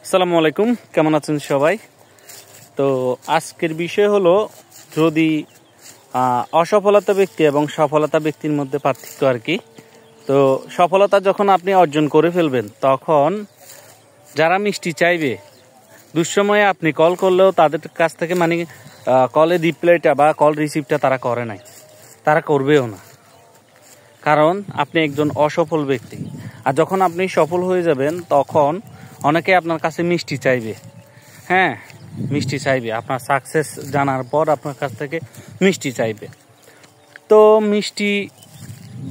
আসসালামু আলাইকুম, কেমন আছেন সবাই? তো আজকের বিষয় হলো যদি অসফলতা ব্যক্তি এবং সফলতা ব্যক্তির মধ্যে পার্থক্য আর কি। তো সফলতা যখন আপনি অর্জন করে ফেলবেন তখন যারা মিষ্টি চাইবে দুঃসময়ে আপনি কল করলেও তাদের কাছ থেকে কলের রিপ্লাইটা বা কল রিসিভটা তারা করে নাই, তারা করবেও না, কারণ আপনি একজন অসফল ব্যক্তি। আর যখন আপনি সফল হয়ে যাবেন তখন অনেকে আপনার কাছে মিষ্টি চাইবে। হ্যাঁ, মিষ্টি চাইবে, আপনার সাকসেস জানার পর আপনার কাছ থেকে মিষ্টি চাইবে। তো মিষ্টি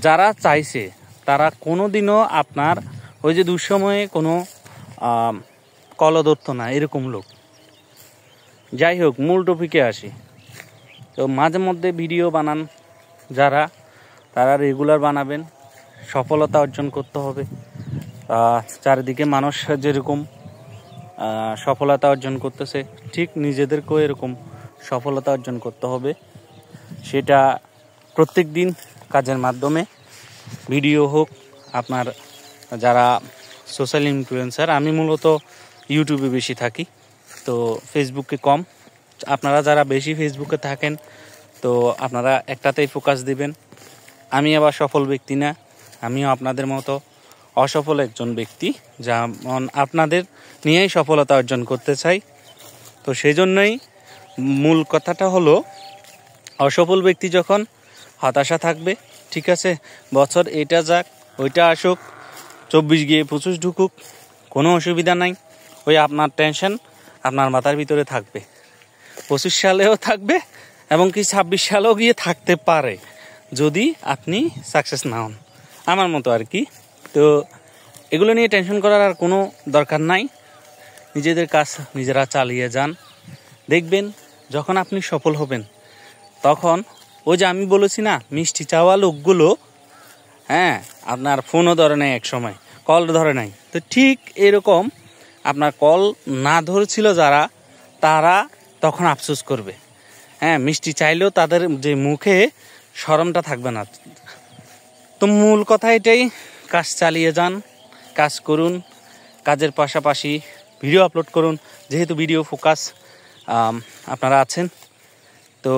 যারা চাইছে তারা কোনোদিনও আপনার ওই যে দুঃসময়ে কোনো কল ধরতো না, এরকম লোক। যাই হোক, মূল টপিকে আসি। তো মাঝে মধ্যে ভিডিও বানান যারা, তারা রেগুলার বানাবেন। সফলতা অর্জন করতে হবে। চারিদিকে মানুষ যেরকম সফলতা অর্জন করতেছে, ঠিক নিজেদেরকেও এরকম সফলতা অর্জন করতে হবে। সেটা প্রত্যেক দিন কাজের মাধ্যমে, ভিডিও হোক, আপনার যারা সোশ্যাল ইনফ্লুয়েন্সার, আমি মূলত ইউটিউবে বেশি থাকি, তো ফেসবুকে কম। আপনারা যারা বেশি ফেসবুকে থাকেন তো আপনারা একটাতেই ফোকাস দিবেন। আমি আবার সফল ব্যক্তি না, আমিও আপনাদের মতো অসফল একজন ব্যক্তি, যেমন আপনাদের নিয়েই সফলতা অর্জন করতে চাই। তো সেই জন্যই মূল কথাটা হলো, অসফল ব্যক্তি যখন হতাশা থাকবে, ঠিক আছে, বছর এটা যাক ওইটা আসুক, 24 গিয়ে 25 ঢুকুক, কোনো অসুবিধা নাই। ওই আপনার টেনশন আপনার মাথার ভিতরে থাকবে, 25 সালেও থাকবে, এবং কি 26 সালেও গিয়ে থাকতে পারে যদি আপনি সাকসেস না হন, আমার মতো আর কি। তো এগুলো নিয়ে টেনশন করার আর কোনো দরকার নাই। নিজেদের কাজ নিজেরা চালিয়ে যান, দেখবেন যখন আপনি সফল হবেন তখন ওই যে আমি বলেছি না, মিষ্টি চাওয়া লোকগুলো, হ্যাঁ, আপনার ফোনও ধরে নাই, এক সময় কল ধরে নাই। তো ঠিক এরকম আপনার কল না ধরেছিল যারা, তারা তখন আফসোস করবে। হ্যাঁ, মিষ্টি চাইলেও তাদের যে মুখে শরমটা থাকবে না। তো মূল কথা এটাই, কাজ চালিয়ে যান, কাজ করুন, কাজের পাশাপাশি ভিডিও আপলোড করুন, যেহেতু ভিডিও ফোকাস আপনারা আছেন। তো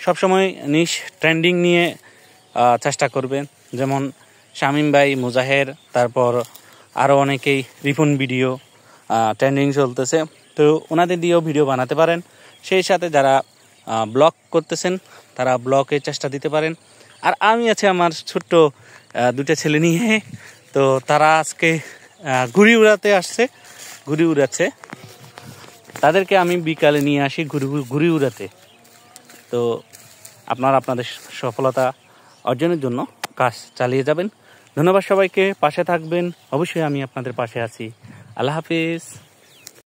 সবসময় নিশ ট্রেন্ডিং নিয়ে চেষ্টা করবেন, যেমন শামীম ভাই, মুজাহের, তারপর আরও অনেকেই রিপন ভিডিও ট্রেন্ডিং চলতেছে, তো ওনাদের দিয়েও ভিডিও বানাতে পারেন। সেই সাথে যারা ব্লগ করতেছেন তারা ব্লগে চেষ্টা দিতে পারেন। আর আমি আছি আমার ছোট্ট 2টা ছেলে নিয়ে, তো তারা আজকে ঘুড়ি উড়াচ্ছে, তাদেরকে আমি বিকালে নিয়ে আসি ঘুড়ি উড়াতে। তো আপনাদের সফলতা অর্জনের জন্য কাজ চালিয়ে যাবেন। ধন্যবাদ সবাইকে, পাশে থাকবেন, অবশ্যই আমি আপনাদের পাশে আছি। আল্লাহ হাফিজ।